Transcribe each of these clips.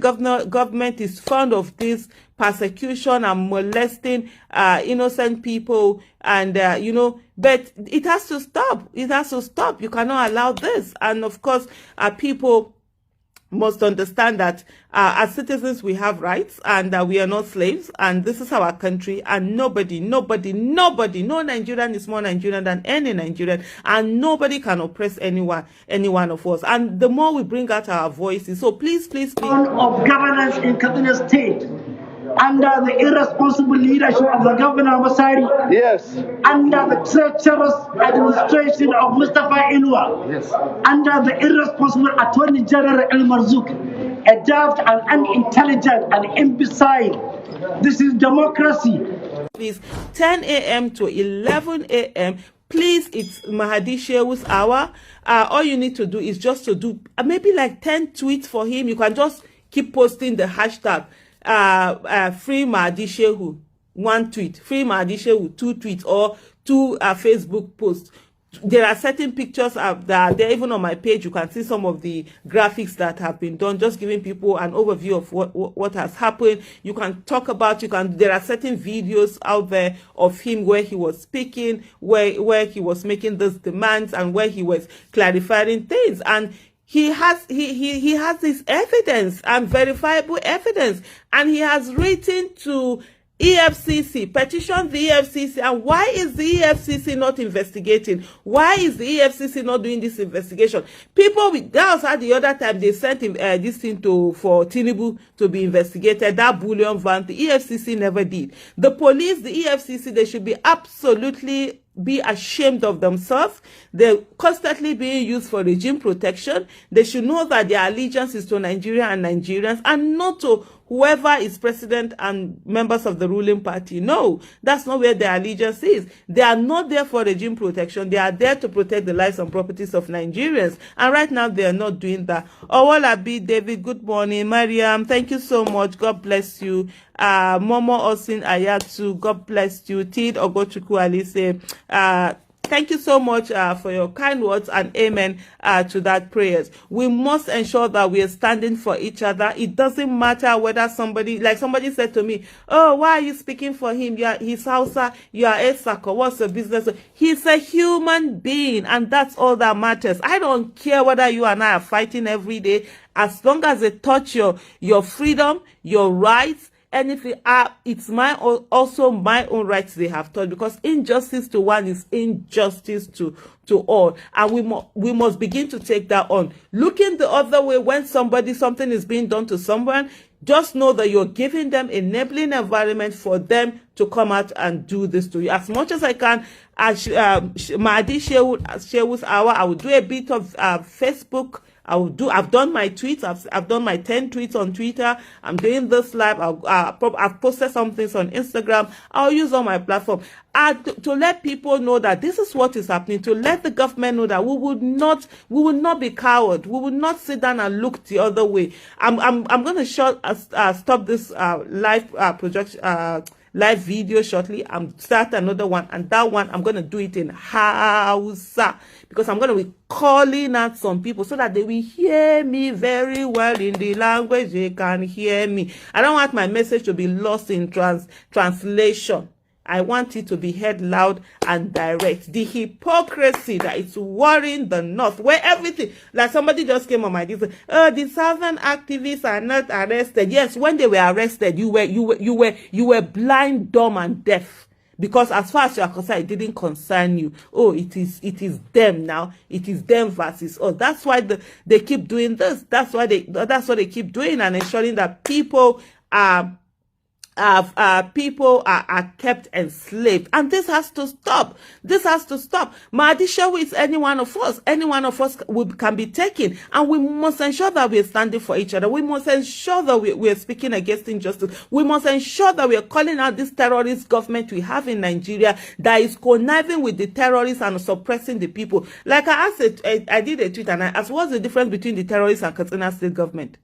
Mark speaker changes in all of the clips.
Speaker 1: government is fond of this persecution and molesting innocent people, and you know, but it has to stop. It has to stop. You cannot allow this. And of course, people must understand that as citizens we have rights, and we are not slaves, and this is our country, and nobody, no Nigerian is more Nigerian than any Nigerian, and nobody can oppress any one of us. And the more we bring out our voices, so please
Speaker 2: of governance in Kaduna State, under the irresponsible leadership of the governor Masari,
Speaker 3: yes,
Speaker 2: under the treacherous administration of Mustafa Inua,
Speaker 3: yes,
Speaker 2: under the irresponsible Attorney General El Marzouk, a daft and unintelligent and imbecile. This is democracy.
Speaker 1: Please, 10 a.m. to 11 a.m. Please, it's Mahadi Shewu's hour. All you need to do is just to do maybe like 10 tweets for him. You can just keep posting the hashtag free Mahadi Shehu, 1 tweet, free Mahadi Shehu, 2 tweets, or 2 Facebook posts. There are certain pictures that they're even on my page. You can see some of the graphics that have been done, just giving people an overview of what has happened. You can talk about, there are certain videos out there of him where he was speaking, where he was making those demands, and where he was clarifying things. And he has this evidence and verifiable evidence, and he has written to EFCC, petitioned the EFCC. And why is the EFCC not investigating? Why is the EFCC not doing this investigation? People with that was the other time they sent him this thing for Tinubu to be investigated, that bullion van. The EFCC never did. The police, the EFCC, they should be absolutely be ashamed of themselves. They're constantly being used for regime protection. They should know that their allegiance is to Nigeria and Nigerians, and not to whoever is president and members of the ruling party. No, that's not where their allegiance is. They are not there for regime protection. They are there to protect the lives and properties of Nigerians. And right now, they are not doing that. Owolabi David, good morning. Mariam, thank you so much. God bless you. Momo Osin Ayatu, God bless you. Tid Ogochukwu Alise, thank you so much for your kind words, and amen to that prayers. We must ensure that we are standing for each other. It doesn't matter whether somebody said to me, oh, why are you speaking for him? He's Hausa, you are Esako, what's the business? He's a human being, and that's all that matters. I don't care whether you and I are fighting every day, as long as they touch your freedom, your rights, anything, it's also my own rights they have taught, because injustice to one is injustice to all, and we must begin to take that on. Looking the other way when something is being done to someone, just know that you're giving them enabling environment for them to come out and do this to you. As much as I can, Mahadi Shewu's hour, I will do a bit of Facebook. I've done my tweets. I've done my 10 tweets on Twitter. I'm doing this live. I've posted some things on Instagram. I'll use on my platform to let people know that this is what is happening. To let the government know that we will not be coward. We will not sit down and look the other way. I'm going to stop this live video shortly. I'm start another one, and that one I'm going to do it in Hausa, because I'm going to be calling out some people so that they will hear me very well in the language they can hear me. I don't want my message to be lost in translation. I want it to be heard loud and direct. The hypocrisy that is worrying the North, where everything, like somebody just came on my list, the Southern activists are not arrested. Yes, when they were arrested, you were blind, dumb, and deaf. Because as far as you are concerned, it didn't concern you. Oh, it is them now. It is them versus us. That's why they keep doing this. That's what they keep doing, and ensuring that people are kept enslaved, and this has to stop. This has to stop. Mahadi Shehu is any one of us. Any one of us can be taken, and we must ensure that we are standing for each other. We must ensure that we are speaking against injustice. We must ensure that we are calling out this terrorist government we have in Nigeria that is conniving with the terrorists and suppressing the people. Like I asked, I did a tweet, and I asked, what's the difference between the terrorists and Katsina State government?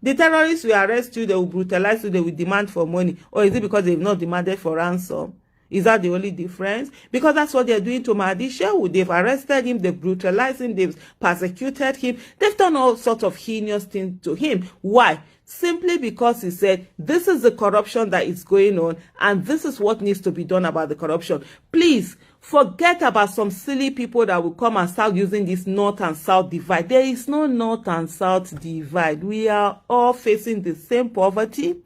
Speaker 1: The terrorists will arrest you, they will brutalize you, they will demand for money. Or is it because they've not demanded for ransom? Is that the only difference? Because that's what they're doing to Mahadi Shehu. They've arrested him, they've brutalized him, they've persecuted him, they've done all sorts of heinous things to him. Why? Simply because he said, this is the corruption that is going on, and this is what needs to be done about the corruption. Please, forget about some silly people that will come and start using this North and South divide. There is no North and South divide. We are all facing the same poverty.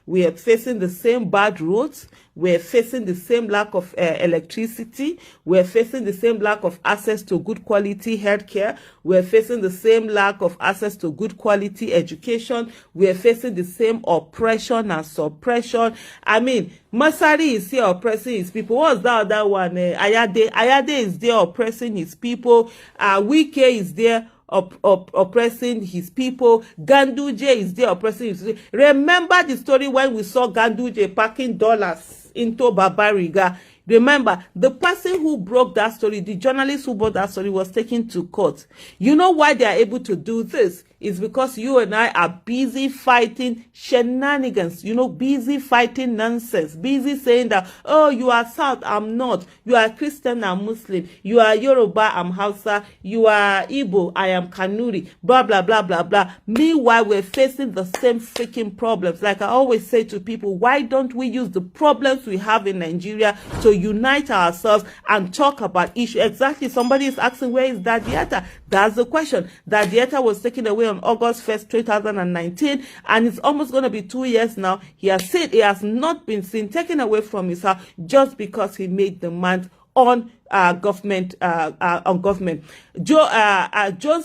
Speaker 1: We are facing the same bad roads. We're facing the same lack of electricity. We're facing the same lack of access to good quality healthcare. We're facing the same lack of access to good quality education. We're facing the same oppression and suppression. I mean, Masari is here oppressing his people. What's that other one? Ayade is there oppressing his people. Wike is there oppressing his people. Ganduje is there oppressing his people. Remember the story when we saw Ganduje packing dollars into Babariga. Remember, the person who broke that story, the journalist who brought that story, was taken to court. You know why they are able to do this? It's because you and I are busy fighting shenanigans, you know, busy fighting nonsense, busy saying that, oh, you are South, I'm not. You are Christian, I'm Muslim. You are Yoruba, I'm Hausa. You are Igbo, I am Kanuri. Blah, blah, blah, blah, blah. Meanwhile, we're facing the same freaking problems. Like I always say to people, why don't we use the problems we have in Nigeria to unite ourselves and talk about issues? Exactly. Somebody is asking, where is Dadiata? That's the question. Dadiata was taken away on August 1st, 2019, and it's almost going to be 2 years now. He has said he has not been seen taken away from his house just because he made demands on government. Jones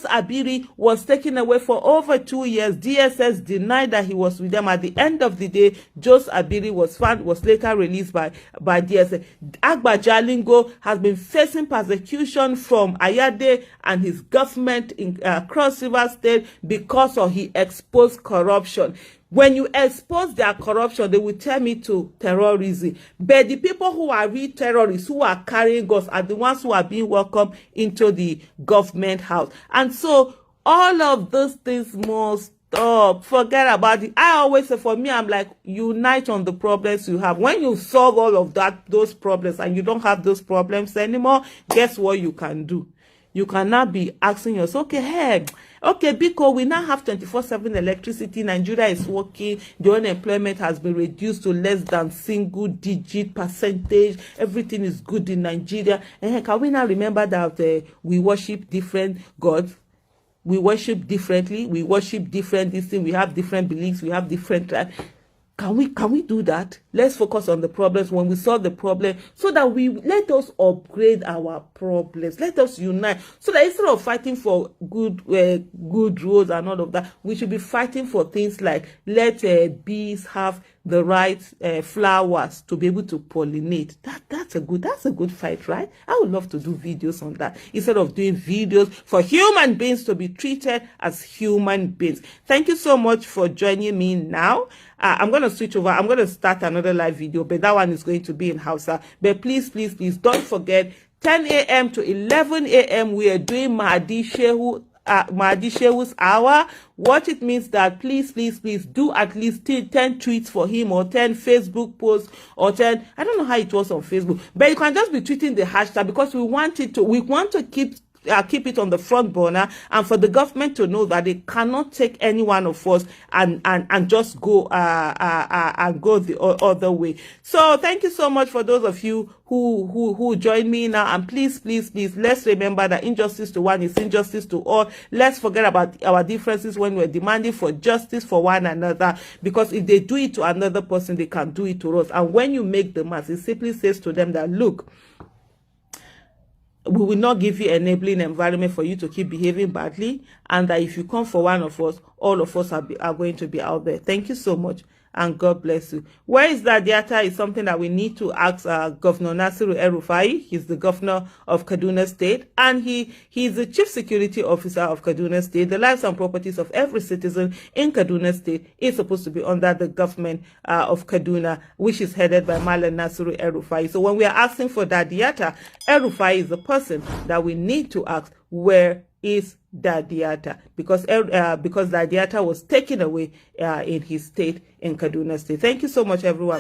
Speaker 1: Abiri was taken away for over 2 years. DSS denied that he was with them. At the end of the day, Jones Abiri was found, was later released by DSS. Agba Jalingo has been facing persecution from Ayade and his government in Cross River State because of he exposed corruption. When you expose their corruption, they will tell me to terrorism. But the people who are real terrorists, who are carrying us, are the ones who are being welcomed into the government house. And so all of those things must stop. Forget about it. I always say, for me, I'm like, unite on the problems you have. When you solve all of those problems, and you don't have those problems anymore, guess what you can do? You cannot be asking yourself, okay, hey, okay, because we now have 24/7 electricity, Nigeria is working, the unemployment has been reduced to less than single-digit percentage, everything is good in Nigeria. And can we now remember that we worship different gods? We worship differently, we worship different things, we have different beliefs, we have different tribes. Can we do that? Let's focus on the problems. When we solve the problem, so that let us upgrade our problems. Let us unite, so that instead of fighting for good roads and all of that, we should be fighting for things like let bees have the right flowers to be able to pollinate. That's a good fight, right? I would love to do videos on that instead of doing videos for human beings to be treated as human beings. Thank you so much for joining me now. I'm going to switch over. I'm going to start another live video, but that one is going to be in Hausa. But please, please, please don't forget, 10 a.m. to 11 a.m. we are doing Mahadi Shewu's hour. What it means that please do at least 10 tweets for him, or 10 Facebook posts, or 10, I don't know how it was on Facebook, but you can just be tweeting the hashtag, because we want to keep it on the front burner, and for the government to know that they cannot take any one of us and just go and go the other way. So thank you so much for those of you who join me now, and please, let's remember that injustice to one is injustice to all. Let's forget about our differences when we're demanding for justice for one another, because if they do it to another person, they can do it to us. And when you make the mass, it simply says to them that, look, we will not give you an enabling environment for you to keep behaving badly, and that if you come for one of us, all of us are going to be out there. Thank you so much, and God bless you. Where is that data is something that we need to ask Governor Nasiru El-Rufai. He's the governor of Kaduna State, and he's the chief security officer of Kaduna State. The lives and properties of every citizen in Kaduna State is supposed to be under the government of Kaduna, which is headed by Malam Nasiru El-Rufai. So when we are asking for that data, El-Rufai is the person that we need to ask, where is Dadiata? Because Dadiata was taken away in his state, in Kaduna State. Thank you so much, everyone.